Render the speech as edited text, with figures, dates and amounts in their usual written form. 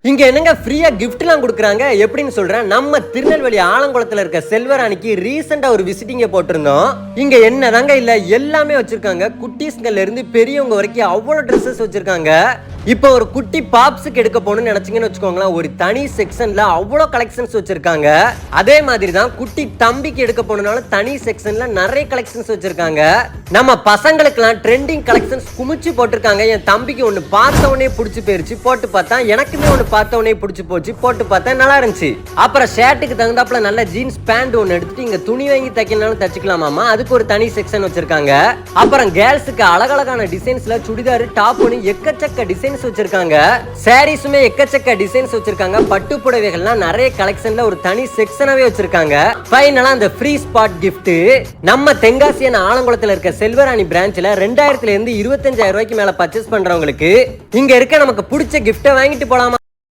இங்க என்னங்க ஃப்ரீயா கிஃப்ட்லாம் கொடுக்குறாங்க எப்படின்னு சொல்றேன். நம்ம திருநெல்வேலி ஆலங்குளத்துல இருக்க செல்வராணிக்கு ரீசெண்டா ஒரு விசிட்டிங்க போட்டிருந்தோம். இங்க என்னதாங்க இல்ல எல்லாமே வச்சிருக்காங்க. குட்டீஸ்கள்ல இருந்து பெரியவங்க வரைக்கும் அவ்வளவு ட்ரெஸ்ஸஸ் வச்சிருக்காங்க. இப்போ ஒரு குட்டி பாப்ஸுக்கு எடுக்க போகணும்னு நினைச்சீங்கன்னு வச்சுக்கோங்களேன், ஒரு தனி செக்ஷன்ல அவ்வளோ கலெக்ஷன்ஸ் வச்சிருக்காங்க. அதே மாதிரி தான் குட்டி தம்பிக்கு எடுக்க போனாலும் தனி செக்ஷன்ல நிறைய கலெக்ஷன்ஸ் வச்சிருக்காங்க. நம்ம பசங்களுக்குலாம் ட்ரெண்டிங் கலெக்ஷன்ஸ் குமிச்சு போட்டிருக்காங்க. என் தம்பிக்கு ஒன்று பார்த்த உடனே பிடிச்சி போயிருச்சு, போட்டு பார்த்தா எனக்குமே ஒன்று பார்த்த உடனே பிடிச்சி போச்சு, போட்டு பார்த்தா நல்லா இருந்துச்சு. அப்புறம் ஷர்ட்டுக்கு தகுந்தாப்புல நல்ல ஜீன்ஸ் பேண்ட் ஒன்று எடுத்துட்டு இங்க துணி வாங்கி தைக்கனாலும் தச்சுக்கலாமாமா, அதுக்கு ஒரு தனி செக்ஷன் வச்சிருக்காங்க. அப்புறம் கேர்ள்ஸுக்கு அழகழகான டிசைன்ஸ்ல சுடிதார் டாப் ஒன்று எக்கச்சக்க டிசைன்ஸ் வச்சிருக்காங்க. சாரீஸுமே எக்கச்சக்க டிசைன்ஸ் வச்சிருக்காங்க. பட்டு புடவைகள்லாம் நிறைய கலெக்ஷன்ல ஒரு தனி செக்ஷனாவே வச்சிருக்காங்க. ஃபைனலா அந்த ஃப்ரீ ஸ்பாட் கிஃப்ட் நம்ம தென்காசியான ஆலங்குளத்துல இருக்க செல்வராணி பிரான்ச்ல 2000 இருந்து 25,000 ரூபாய்க்கு மேல பர்ச்சேஸ் பண்றவங்களுக்கு இங்க இருக்க நமக்கு பிடிச்ச கிஃப்ட்டை வாங்கிட்டு போலாமா.